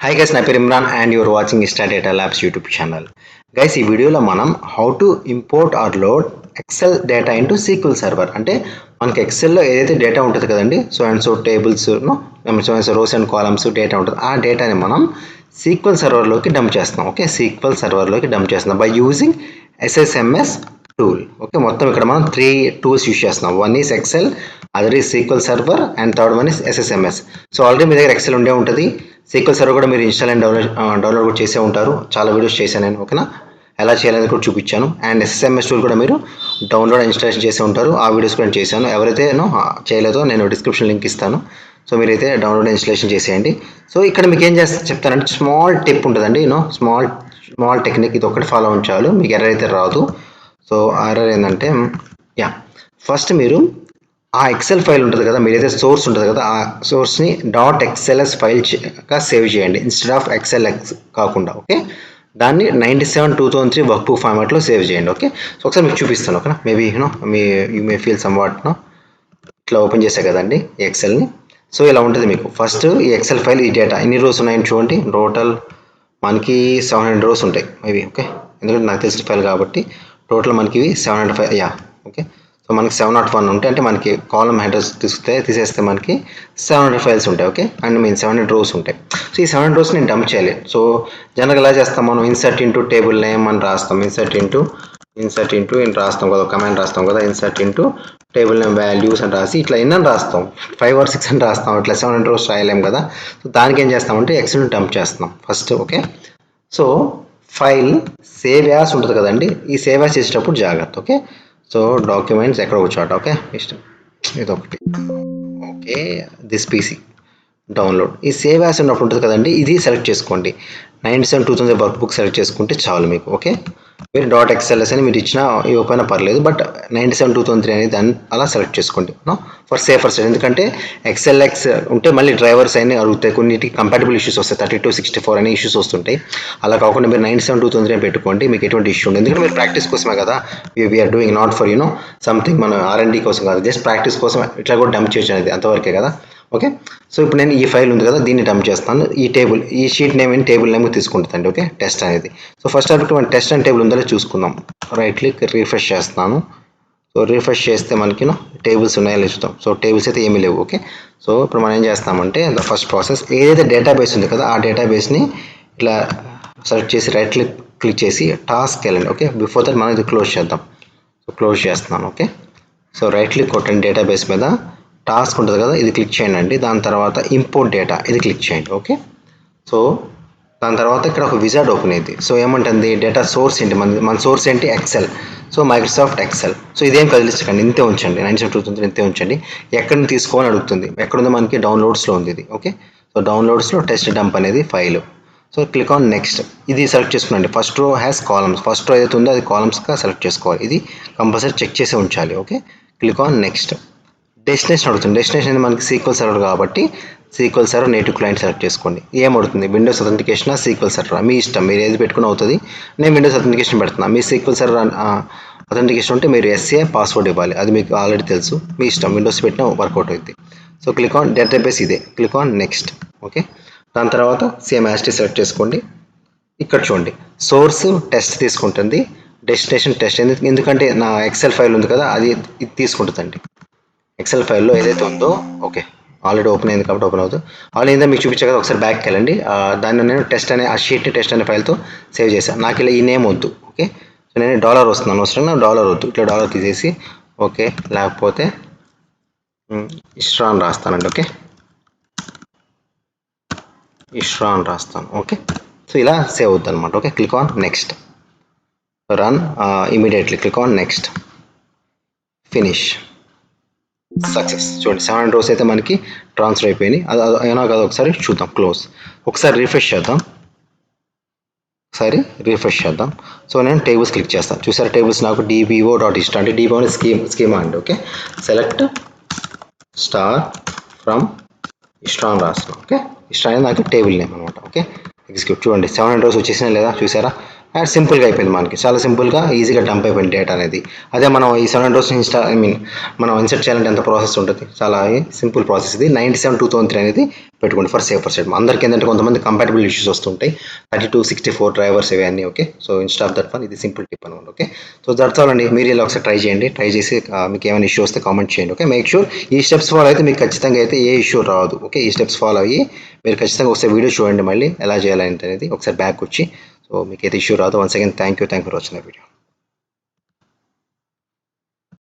Hi guys, నా పేరు Imran and you are watching insta data labs YouTube channel. Guys ఈ వీడియోలో మనం how to import or load Excel data into SQL server. అంటే మనకి ఎక్సెల్లో ఏదైతే డేటా ఉంటుంది కదండి, so and so tables rows and columns data ఉంటుంది. ఆ డేటాని మనం సీక్వెల్ సర్వర్లోకి డంప్ చేస్తాం. ఓకే, సీక్వెల్ సర్వర్లోకి డంప్ చేస్తున్నాం by using SSMS tool. Okay, మొత్తం ఇక్కడ మనం 3 టూల్స్ యూస్ చేస్తున్నాం. One is XL, other is SQL server and third one is SSMS. So already మీ దగ్గర ఎక్సెల్ ఉండే ఉంటుంది. సీక్వెల్ సర్వర్ కూడా మీరు ఇన్స్టాల్ అండ్ డౌన్లోడ్ కూడా చేసే ఉంటారు. చాలా వీడియోస్ చేశాను నేను. ఓకేనా, ఎలా చేయాలని కూడా చూపించాను. అండ్ SSMS టూల్ కూడా మీరు డౌన్లోడ్ ఇన్స్టాలేషన్ చేసే ఉంటారు. ఆ వీడియోస్ కూడా చేశాను. ఎవరైతే చేయలేదో నేను డిస్క్రిప్షన్ లింక్ ఇస్తాను. సో మీరైతే డౌన్లోడ్ ఇన్స్టాలేషన్ చేసేయండి. సో ఇక్కడ మీకు ఏం చెప్తానంటే స్మాల్ టిప్ ఉంటుందండి. స్మాల్ టెక్నిక్, ఇది ఒకటి ఫాలో ఉంచాలి, మీకు ఎర్రర్ అయితే రాదు. సో ఎర్రర్ ఏంటంటే ఫస్ట్ మీరు ఆ ఎక్సెల్ ఫైల్ ఉంటుంది కదా, మీరు ఏదైతే సోర్స్ ఉంటుంది కదా, ఆ సోర్స్ని .xls ఫైల్గా సేవ్ చేయండి ఇన్స్టెడ్ ఆఫ్ XLX కాకుండా. ఓకే, దాన్ని 97/2003 వర్క్ బుక్ ఫార్మాట్లో సేవ్ చేయండి. ఓకే, సో ఒకసారి మీకు చూపిస్తాను. ఓకేనా, maybe you may feel some what ఇట్లా ఓపెన్ చేసే కదండి ఈ ఎక్సెల్ని. సో ఇలా ఉంటుంది మీకు. ఫస్ట్ ఈ ఎక్సెల్ ఫైల్, ఈ డేటా ఎన్ని రోస్ ఉన్నాయని చూడండి. టోటల్ మనకి 700 రోస్ ఉంటాయి మేబీ. ఓకే, ఎందుకంటే నాకు తెలిసిన ఫైల్ కాబట్టి టోటల్ మనకి 705. ఓకే, సో మనకి 701 ఉంటాయి. అంటే మనకి కాలమ్ హెడర్స్ తీసేస్తే మనకి 700 ఫైల్స్ ఉంటాయి. ఓకే, అండ్ 700 రోస్ ఉంటాయి. సో ఈ 700 రోస్ నేను డంప్ చేయాలి. సో జనరల్గా ఎలా చేస్తాం మనం, ఇన్సర్ట్ ఇంటూ టేబుల్ నేమ్ అని రాస్తాం. ఇన్సర్ట్ ఇంటూ రాస్తాం కదా, కమాండ్ రాస్తాం కదా, insert into table name values అని రాసి ఇట్లా ఎన్ని రాస్తాం, 5 or 6 అని రాస్తాం. ఇట్లా 700 రోస్ రాయలేం కదా. సో దానికి ఏం చేస్తామంటే ఎక్సెల్ డంప్ చేస్తాం first. Okay, so file save as ఉంటుంది కదండి, ఈ సేవ్ యాస్ చేసేటప్పుడు జాగ్రత్త. ఓకే, సో డాక్యుమెంట్స్ ఎక్కడ కూర్చోట. ఓకే, ఇష్టం ఇదొకటి. ఓకే, దిస్ పీసీ డౌన్లోడ్, ఈ సేవ్ యాస్ ఉన్నప్పుడు ఉంటుంది కదండి, ఇది సెలెక్ట్ చేసుకోండి. 97/2000 వర్క్ బుక్ సెలెక్ట్ చేసుకుంటే చాలు మీకు. ఓకే, మీరు .xls అని మీరు ఇచ్చినా ఇవ్వకపోయినా పర్లేదు, బట్ 97/2003 అనేది అలా సెలెక్ట్ చేసుకోండి ఫర్ సేఫర్ సైడ్. ఎందుకంటే XLX ఉంటే మళ్ళీ డ్రైవర్స్ అన్ని అడుగుతాయి, కొన్నిటికి కంపాటబుల్ ఇష్యూస్ వస్తాయి, 32/64 అనే ఇష్యూస్ వస్తుంటాయి. అలా కాకుండా మీరు 97/2003 పెట్టుకోండి, మీకు ఎటువంటి ఇష్యూ ఉండదు. ఎందుకంటే మీరు ప్రాక్టీస్ కోసమే కదా, we are doing not for something మన R&D కోసం కాదు, జస్ట్ ప్రాక్టీస్ కోసం ఇట్లా కూడా డంప్ చేయొచ్చు అనేది, అంతవరకే కదా. ఓకే, సో ఇప్పుడు నేను ఈ ఫైల్ ఉంది కదా, దీన్ని డంప్ చేస్తాను. ఈ షీట్ నేమ్ టేబుల్ నేమ్ తీసుకుంటుందండి. ఓకే, టెస్ట్ అనేది. సో ఫస్ట్ మన టెస్ట్ అండ్ టేబుల్ ఉందో చూసుకుందాం. రైట్ క్లిక్, రిఫ్రెష్ చేస్తాను. సో రిఫ్రెష్ చేస్తే మనకి టేబుల్స్ ఉన్నాయో చూద్దాం. సో టేబుల్స్ అయితే ఏమీ లేవు. ఓకే, సో ఇప్పుడు మనం ఏం చేస్తామంటే ద ఫస్ట్ ప్రాసెస్, ఏదైతే డేటాబేస్ ఉంది కదా, ఆ డేటాబేస్ని ఇట్లా సెలెక్ట్ చేసి రైట్ క్లిక్ చేసి టాస్క్ వెళ్ళండి. ఓకే, బిఫోర్ దట్ మనం ఇది క్లోజ్ చేద్దాం. సో క్లోజ్ చేస్తున్నాను. ఓకే, సో రైట్ క్లిక్ కొట్టండి, డేటాబేస్ మీద టాస్క్ ఉంటుంది కదా, ఇది క్లిక్ చేయండి అండి. దాని తర్వాత ఇంపోర్ట్ డేటా, ఇది క్లిక్ చేయండి. ఓకే, సో దాని తర్వాత ఇక్కడ ఒక విజార్డ్ ఓపెన్ అయింది. సో ఏమంటుంది, డేటా సోర్స్ ఏంటి, మన సోర్స్ ఏంటి, XL. So Microsoft Excel. So ఇదేం కదిలించకండి, ఇంతే ఉంచండి, 97/2003 ఇంతే ఉంచండి. ఎక్కడి నుంచి తీసుకోవాలని అడుగుతుంది, ఎక్కడుందో మనకి డౌన్లోడ్స్లో ఉంది ఇది. ఓకే, సో డౌన్లోడ్స్లో టెస్ట్ డంప్ అనేది file. So click on next, ఇది సెలెక్ట్ చేసుకున్నాండి. First row has columns, first row ఏదైతే ఉందో అది కాలమ్స్గా సెలెక్ట్ చేసుకోవాలి. ఇది కంపల్సరీ చెక్ చేసి ఉంచాలి. Okay, click on next. Destination అడుగుతుంది. డెస్టినేషన్ అనేది మనకి సీక్వెల్ సర్వర్ కాబట్టి sequel server native client select చేసుకోండి. ఏమవుతుంది, విండోస్ అథెంటికేషన్, సీక్వెల్ సర్వర్, మీ ఇష్టం, మీరు ఏది పెట్టుకుని అవుతుంది. నేను విండోస్ అథెంటికేషన్ పెడుతున్నా. మీ సీక్వెల్ సర్వర్ అథెంటికేషన్ ఉంటే మీరు SA పాస్వర్డ్ ఇవ్వాలి, అది మీకు ఆల్రెడీ తెలుసు, మీ ఇష్టం, విండోస్ పెట్టినా వర్కౌట్ అవుతుంది. సో క్లిక్ ఆన్ డేటాబేస్, ఇదే, క్లిక్ ఆన్ నెక్స్ట్. ఓకే, దాని తర్వాత సేమ్ యాస్టీ సెలెక్ట్ చేసుకోండి. ఇక్కడ చూడండి, సోర్స్ టెస్ట్ తీసుకుంటుంది, డెస్టినేషన్ టెస్ట్, ఎందుకంటే నా ఎక్సెల్ ఫైల్ ఉంది కదా, అది ఇది తీసుకుంటుందండి. ఎక్సెల్ ఫైల్లో ఏదైతే ఉందో. ఓకే, ఆల్రెడీ ఓపెన్ అయింది కాబట్టి ఓపెన్ అవుతుంది. ఆల్రెడీ ఏందో మీకు చూపించే కదా, ఒకసారి బ్యాక్కి వెళ్ళండి. దాన్ని నేను టెస్ట్ అనే ఆ షీట్ని టెస్ట్ అనే ఫైల్తో సేవ్ చేశాను. నాకు ఇలా ఈ నేమ్ వద్దు. ఓకే, సో నేను డాలర్ వస్తున్నాను, అవసరంగా డాలర్ వద్దు, ఇట్లా డాలర్ తీసేసి ఓకే, లేకపోతే ఇష్రా అని రాస్తానండి. ఓకే, ఇష్రా అని రాస్తాను. ఓకే, సో ఇలా సేవ్ అవుతుంది అనమాట. Okay, click on next, run immediately, click on next, finish, success. చూడండి 700 రోస్ అయితే మనకి ట్రాన్స్ఫర్ అయిపోయినాయి. అది అయినా కాదు, ఒకసారి చూద్దాం, క్లోజ్. ఒకసారి రిఫ్రెష్ చేద్దాం. సో నేను టేబుల్స్ క్లిక్ చేస్తాను. చూసారా, టేబుల్స్ నాకు dbo.hist అంటే dbo అనే స్కీమా అండి. ఓకే, సెలెక్ట్ స్టార్ ఫ్రమ్ ఇష్రా అని రాస్తాను. ఓకే, ఇష్రా అనేది నాకు టేబుల్ నేమ్ అనమాట. Okay, execute. చూడండి 700 రోస్ వచ్చేసినా లేదా చూసారా, సింపుల్గా అయిపోయింది, మనకి చాలా సింపుల్గా ఈజీగా డంప్ అయిపోయింది డేటా అనేది. అదే మనం ఈ 7 రోజు మనం ఇన్సర్ట్ చేయాలంటే ఎంత ప్రాసెస్ ఉంటుంది, చాలా సింపుల్ ప్రాసెస్. ఇది 97/2003 అనేది పెట్టుకోండి ఫర్ సేఫర్ సైడ్. అందరికి ఏంటంటే కొంతమంది కంపాటబుల్ ఇష్యూస్ వస్తుంటాయి, 32/64 డ్రైవర్స్ ఇవన్నీ. Okay, so Insta of that one, ఇది సింపుల్ టిప్ అనమాట. ఓకే, సో దట్స్ ఆల్ అండి. మీరు ఇలా ఒకసారి ట్రై చేయండి, ట్రై చేసి మీకు ఏమైనా ఇష్యూ వస్తే కామెంట్ చేయండి. ఓకే, మేక్ షూర్ ఈ స్టెప్స్ ఫాలో అయితే మీకు ఖచ్చితంగా అయితే ఏ ఇష్యూ రాదు. ఓకే, ఈ స్టెప్స్ ఫాలో అయ్యి మీరు ఖచ్చితంగా ఒకసారి వీడియో చూడండి, మళ్ళీ ఎలా చేయాలి అనేది ఒకసారి బ్యాక్ వచ్చి. సో మీకైతే ఇష్యూ రాదు. Once again thank you for watching the video.